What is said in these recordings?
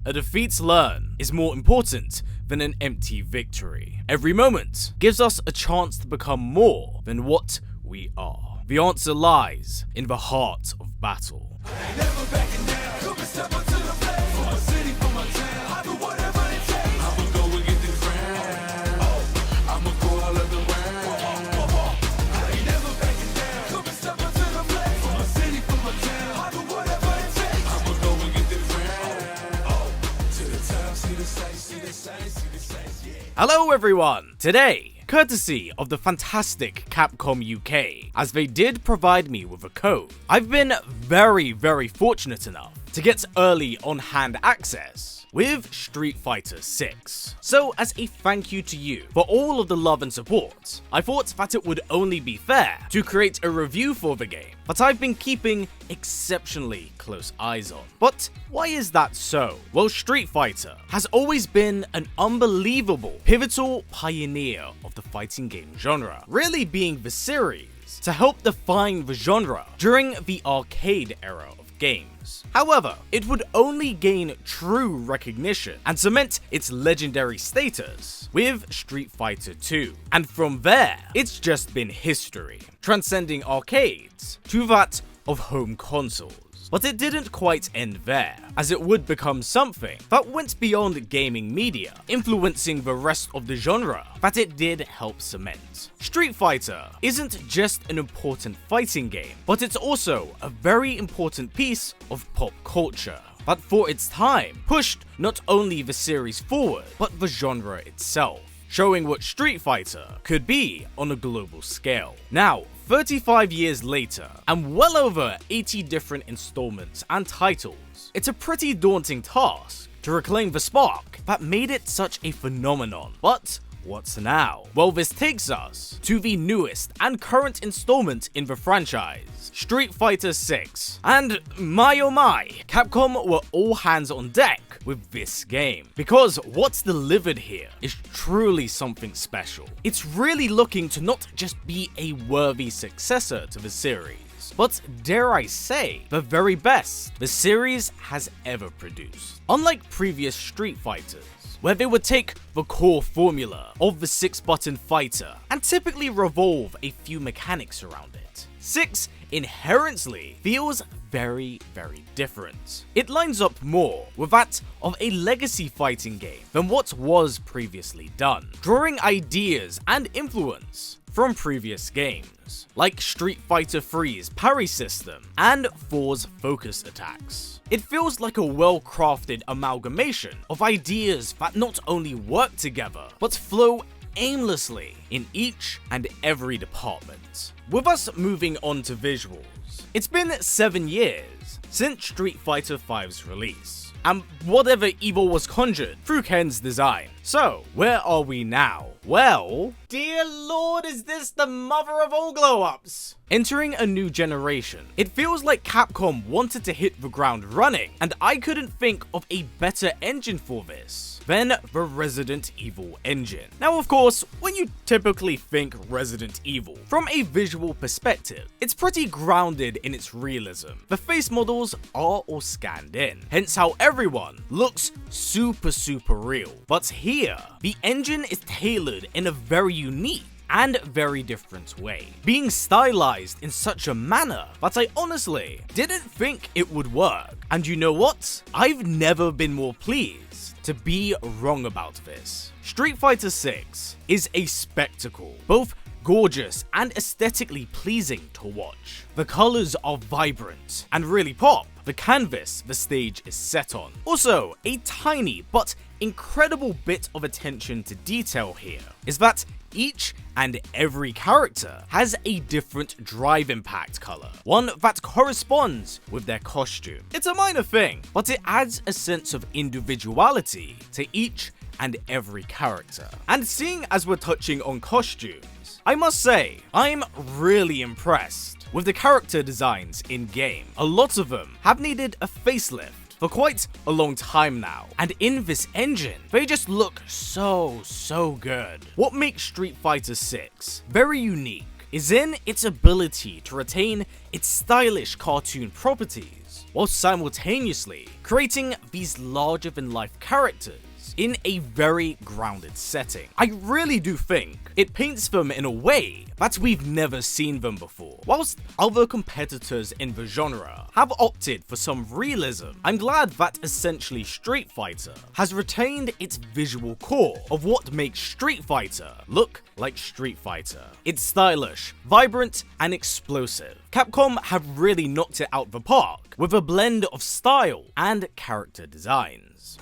a defeat learned is more important than an empty victory. Every moment gives us a chance to become more than what we are. The answer lies in the heart of battle. Hello everyone! Today, courtesy of the fantastic Capcom UK, as they did provide me with a code, I've been very fortunate enough to get early on-hand access with Street Fighter 6. So as a thank you to you for all of the love and support, I thought that it would only be fair to create a review for the game that I've been keeping exceptionally close eyes on. But why is that so? Well, Street Fighter has always been an unbelievable, pivotal pioneer of the fighting game genre, really being the series to help define the genre during the arcade era of games. However, it would only gain true recognition and cement its legendary status with Street Fighter 2. And from there, it's just been history, transcending arcades to that of home consoles. But it didn't quite end there, as it would become something that went beyond gaming media, influencing the rest of the genre that it did help cement. Street Fighter isn't just an important fighting game, but it's also a very important piece of pop culture that for its time pushed not only the series forward, but the genre itself, showing what Street Fighter could be on a global scale. Now, 35 years later, and well over 80 different installments and titles, it's a pretty daunting task to reclaim the spark that made it such a phenomenon. But what's now? Well, this takes us to the newest and current installment in the franchise, Street Fighter 6. And my oh my, Capcom were all hands on deck with this game, because what's delivered here is truly something special. It's really looking to not just be a worthy successor to the series, but dare I say, the very best the series has ever produced. Unlike previous Street Fighters, where they would take the core formula of the 6-button fighter and typically revolve a few mechanics around it, 6 inherently feels very different. It lines up more with that of a legacy fighting game than what was previously done, drawing ideas and influence from previous games, like Street Fighter 3's parry system and 4's focus attacks. It feels like a well-crafted amalgamation of ideas that not only work together, but flow aimlessly in each and every department. With us moving on to visuals, it's been 7 years since Street Fighter V's release, and whatever evil was conjured through Ken's design. So, where are we now? Well, dear lord, is this the mother of all glow-ups? Entering a new generation, it feels like Capcom wanted to hit the ground running, and I couldn't think of a better engine for this than the Resident Evil engine. Now, of course, when you typically think Resident Evil, from a visual perspective, it's pretty grounded in its realism. The face models are all scanned in, hence how everyone looks super real. But here, the engine is tailored in a very unique and very different way, being stylized in such a manner that I honestly didn't think it would work. And you know what? I've never been more pleased to be wrong about this. Street Fighter 6 is a spectacle, both gorgeous and aesthetically pleasing to watch. The colors are vibrant and really pop the canvas the stage is set on. Also, a tiny but incredible bit of attention to detail here is that each and every character has a different drive impact color, one that corresponds with their costume. It's a minor thing, but it adds a sense of individuality to each and every character. And seeing as we're touching on costumes, I must say, I'm really impressed with the character designs in-game. A lot of them have needed a facelift for quite a long time now, and in this engine, they just look so good. What makes Street Fighter 6 very unique is in its ability to retain its stylish cartoon properties, while simultaneously creating these larger-than-life characters in a very grounded setting. I really do think it paints them in a way that we've never seen them before. Whilst other competitors in the genre have opted for some realism, I'm glad that essentially Street Fighter has retained its visual core of what makes Street Fighter look like Street Fighter. It's stylish, vibrant, and explosive. Capcom have really knocked it out the park with a blend of style and character designs.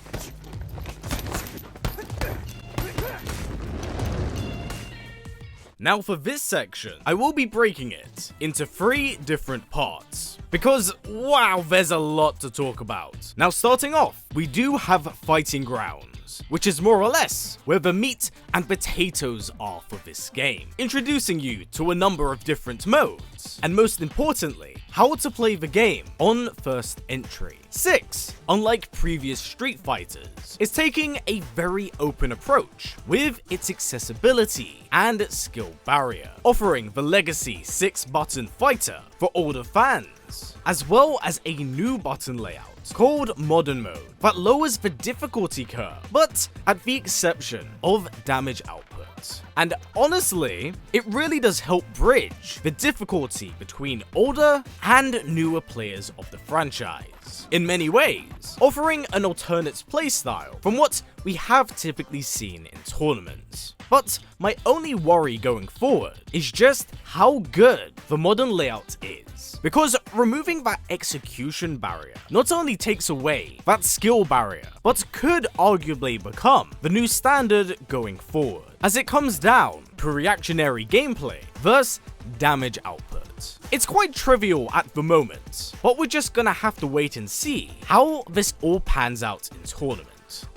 Now for this section, I will be breaking it into 3 different parts, because wow, there's a lot to talk about. Now starting off, we do have Fighting Grounds, which is more or less where the meat and potatoes are for this game, introducing you to a number of different modes, and most importantly, how to play the game on first entry. 6, unlike previous Street Fighters, is taking a very open approach with its accessibility and skill barrier, offering the legacy 6-button fighter for older fans, as well as a new button layout called Modern Mode that lowers the difficulty curve, but at the exception of damage output. And honestly, it really does help bridge the difficulty between older and newer players of the franchise, in many ways, offering an alternate playstyle from what we have typically seen in tournaments. But my only worry going forward is just how good the modern layout is, because removing that execution barrier not only takes away that skill barrier, but could arguably become the new standard going forward, as it comes down to reactionary gameplay versus damage output. It's quite trivial at the moment, but we're just gonna have to wait and see how this all pans out in tournament.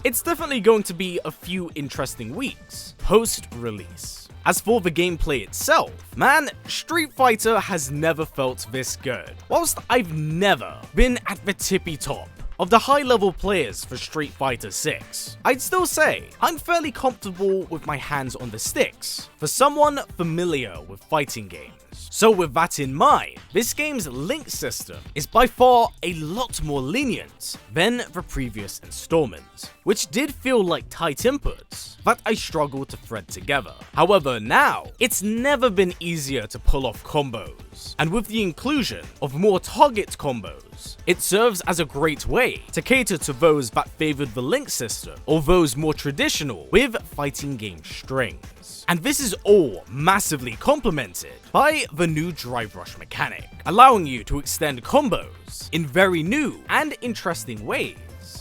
It's definitely going to be a few interesting weeks post-release. As for the gameplay itself, man, Street Fighter has never felt this good. Whilst I've never been at the tippy top of the high-level players for Street Fighter 6, I'd still say I'm fairly comfortable with my hands on the sticks for someone familiar with fighting games. So with that in mind, this game's link system is by far a lot more lenient than the previous installment, which did feel like tight inputs that I struggled to thread together. However, now, it's never been easier to pull off combos, and with the inclusion of more target combos, it serves as a great way to cater to those that favored the link system or those more traditional with fighting game strings. And this is all massively complemented by the new drive rush mechanic, allowing you to extend combos in very new and interesting ways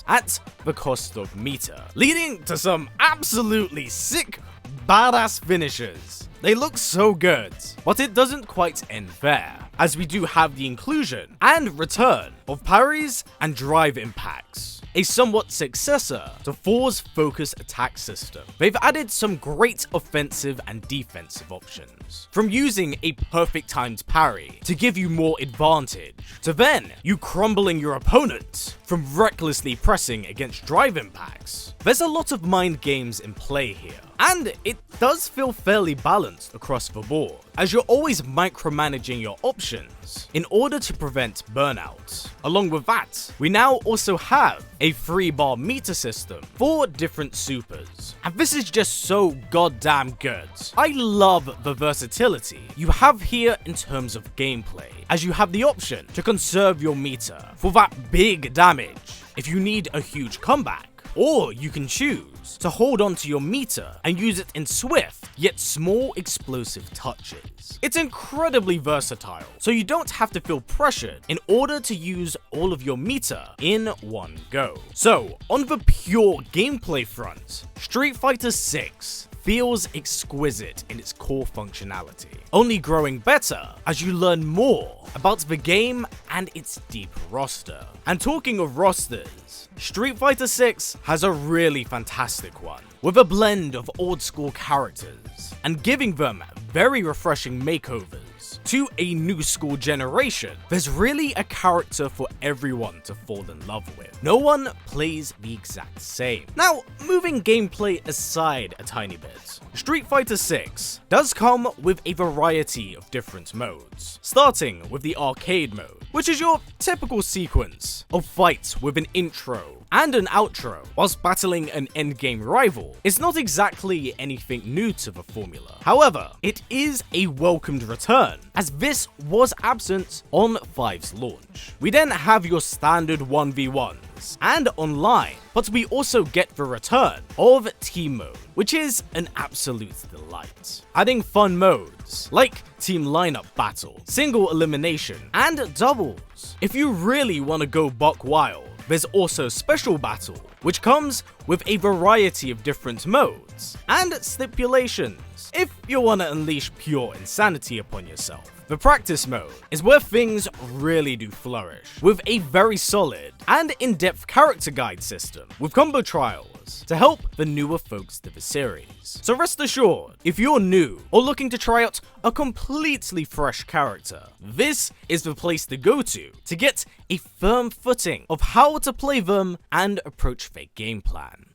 at the cost of meter, leading to some absolutely sick, badass finishes. They look so good, but it doesn't quite end there, as we do have the inclusion and return of parries and drive impacts, a somewhat successor to 4's focus attack system. They've added some great offensive and defensive options, from using a perfect timed parry to give you more advantage, to then you crumbling your opponent from recklessly pressing against drive impacts. There's a lot of mind games in play here, and it does feel fairly balanced across the board, as you're always micromanaging your options in order to prevent burnout. Along with that, we now also have a 3-bar meter system for different supers, and this is just so goddamn good. I love the versatility you have here in terms of gameplay, as you have the option to conserve your meter for that big damage if you need a huge comeback, or you can choose to hold on to your meter and use it in swift yet small explosive touches. It's incredibly versatile, so you don't have to feel pressured in order to use all of your meter in one go. So on the pure gameplay front, Street Fighter 6 feels exquisite in its core functionality, only growing better as you learn more about the game and its deep roster. And talking of rosters, Street Fighter 6 has a really fantastic one, with a blend of old school characters and giving them very refreshing makeovers modes to a new school generation, there's really a character for everyone to fall in love with. No one plays the exact same. Now, moving gameplay aside a tiny bit, Street Fighter 6 does come with a variety of different modes, starting with the arcade mode, which is your typical sequence of fights with an intro and an outro whilst battling an endgame rival. It's not exactly anything new to the formula. However, it is a welcomed return, as this was absent on 5's launch. We then have your standard 1v1s and online, but we also get the return of team mode, which is an absolute delight. Adding fun modes like team lineup battle, single elimination, and doubles. If you really want to go buck wild, there's also Special Battle, which comes with a variety of different modes and stipulations if you want to unleash pure insanity upon yourself. The Practice mode is where things really do flourish, with a very solid and in-depth character guide system with combo trials to help the newer folks to the series. So rest assured, if you're new or looking to try out a completely fresh character, this is the place to go to get a firm footing of how to play them and approach their game plan.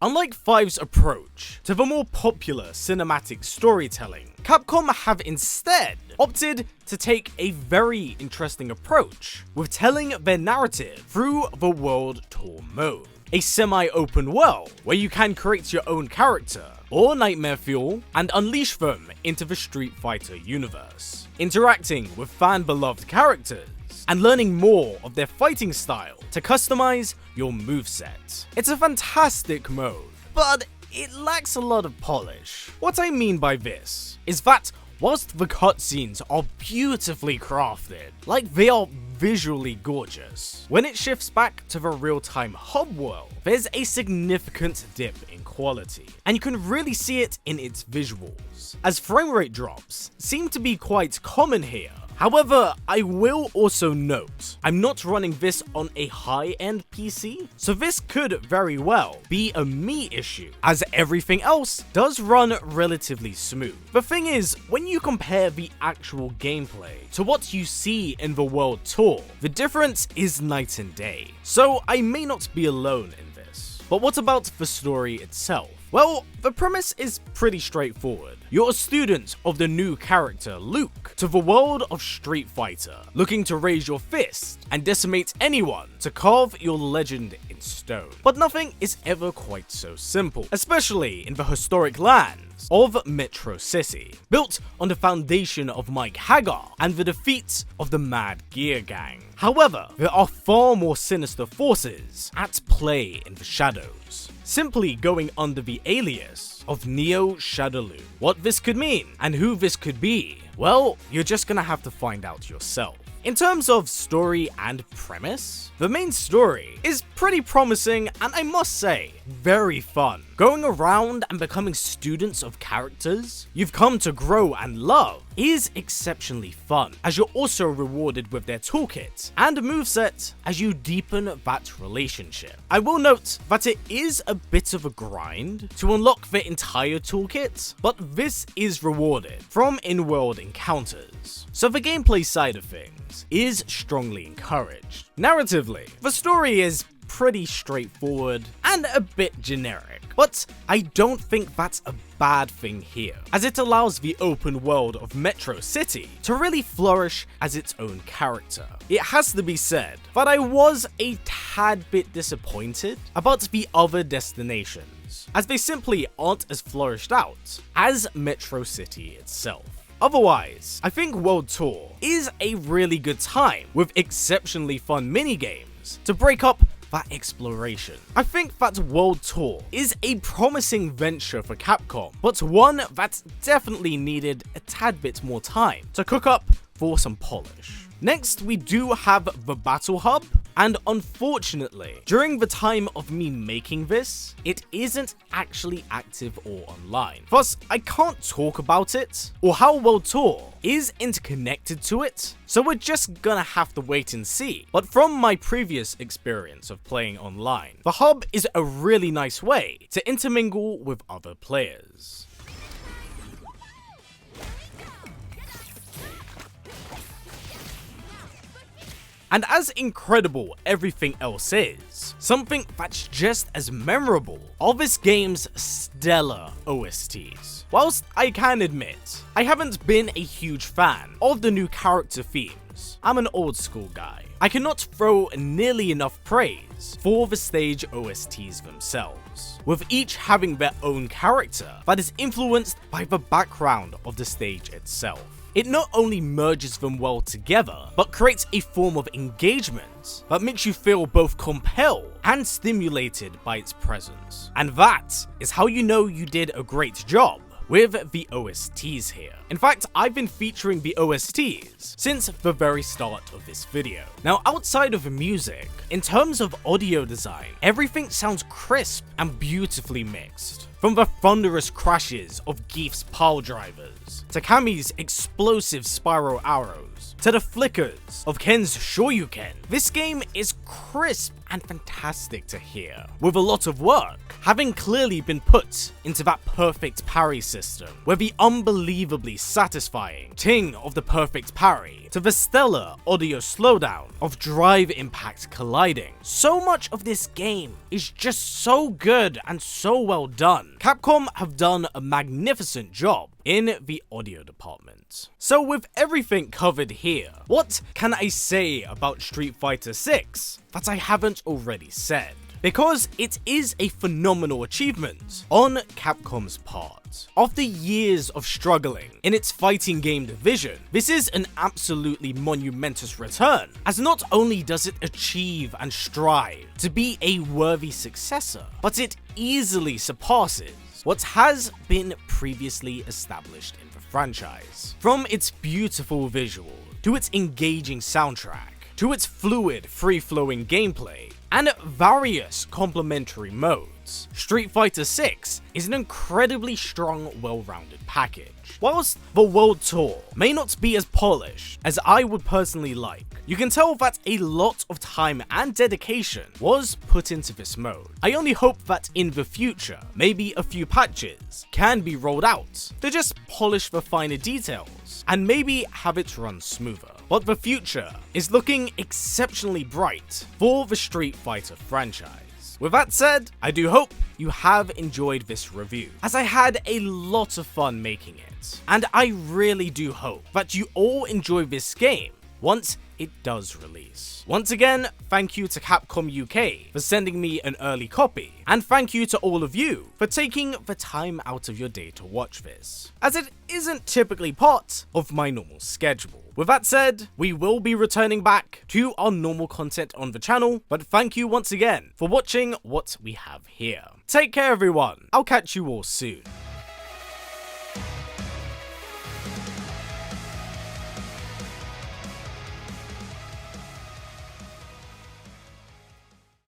Unlike 5's approach to the more popular cinematic storytelling, Capcom have instead opted to take a very interesting approach with telling their narrative through the World Tour mode. A semi-open world where you can create your own character or nightmare fuel and unleash them into the Street Fighter universe, interacting with fan-beloved characters and learning more of their fighting style to customize your moveset. It's a fantastic mode, but it lacks a lot of polish. What I mean by this is that whilst the cutscenes are beautifully crafted, like they are visually gorgeous, when it shifts back to the real-time hub world, there's a significant dip in quality, and you can really see it in its visuals, as frame rate drops seem to be quite common here. However, I will also note, I'm not running this on a high-end PC, so this could very well be a me issue, as everything else does run relatively smooth. The thing is, when you compare the actual gameplay to what you see in the World Tour, the difference is night and day, so I may not be alone in this. But what about the story itself? Well, the premise is pretty straightforward. You're a student of the new character, Luke, to the world of Street Fighter, looking to raise your fist and decimate anyone to carve your legend in stone. But nothing is ever quite so simple, especially in the historic lands of Metro City, built on the foundation of Mike Hagar and the defeat of the Mad Gear Gang. However, there are far more sinister forces at play in the shadows, simply going under the alias of Neo Shadowloo. What this could mean and who this could be, well, you're just gonna have to find out yourself. In terms of story and premise, the main story is pretty promising and I must say, very fun. Going around and becoming students of characters you've come to grow and love is exceptionally fun, as you're also rewarded with their toolkit and moveset as you deepen that relationship. I will note that it is a bit of a grind to unlock the entire toolkit, but this is rewarded from in-world encounters, so the gameplay side of things is strongly encouraged. Narratively, the story is pretty straightforward and a bit generic, but I don't think that's a bad thing here, as it allows the open world of Metro City to really flourish as its own character. It has to be said that I was a tad bit disappointed about the other destinations, as they simply aren't as flourished out as Metro City itself. Otherwise, I think World Tour is a really good time with exceptionally fun minigames to break up that exploration. I think that World Tour is a promising venture for Capcom, but one that definitely needed a tad bit more time to cook up for some polish. Next, we do have the Battle Hub, And unfortunately, during the time of me making this, it isn't actually active or online. Thus, I can't talk about it, or how World Tour is interconnected to it, so we're just gonna have to wait and see. But from my previous experience of playing online, the hub is a really nice way to intermingle with other players. And as incredible everything else is, something that's just as memorable are this game's stellar OSTs. Whilst I can admit, I haven't been a huge fan of the new character themes. I'm an old school guy. I cannot throw nearly enough praise for the stage OSTs themselves, with each having their own character that is influenced by the background of the stage itself. It not only merges them well together, but creates a form of engagement that makes you feel both compelled and stimulated by its presence. And that is how you know you did a great job with the OSTs here. In fact, I've been featuring the OSTs since the very start of this video. Now, outside of the music, in terms of audio design, everything sounds crisp and beautifully mixed. From the thunderous crashes of Geef's pile drivers, to Kami's explosive spiral arrows, to the flickers of Ken's Shoryuken, this game is crisp and fantastic to hear, with a lot of work having clearly been put into that perfect parry system, where the unbelievably satisfying ting of the perfect parry, to the stellar audio slowdown of drive impact colliding. So much of this game is just so good and so well done. Capcom have done a magnificent job in the audio department. So with everything covered here, what can I say about Street Fighter 6 that I haven't already said? Because it is a phenomenal achievement on Capcom's part. After years of struggling in its fighting game division, this is an absolutely monumentous return, as not only does it achieve and strive to be a worthy successor, but it easily surpasses what has been previously established in the franchise. From its beautiful visual, to its engaging soundtrack, to its fluid, free-flowing gameplay, and various complementary modes, Street Fighter 6 is an incredibly strong, well-rounded package. Whilst the World Tour may not be as polished as I would personally like, you can tell that a lot of time and dedication was put into this mode. I only hope that in the future, maybe a few patches can be rolled out to just polish the finer details and maybe have it run smoother. But the future is looking exceptionally bright for the Street Fighter franchise. With that said, I do hope you have enjoyed this review, as I had a lot of fun making it, and I really do hope that you all enjoy this game once it does release. Once again, thank you to Capcom UK for sending me an early copy, and thank you to all of you for taking the time out of your day to watch this, as it isn't typically part of my normal schedule. With that said, we will be returning back to our normal content on the channel, but thank you once again for watching what we have here. Take care everyone, I'll catch you all soon.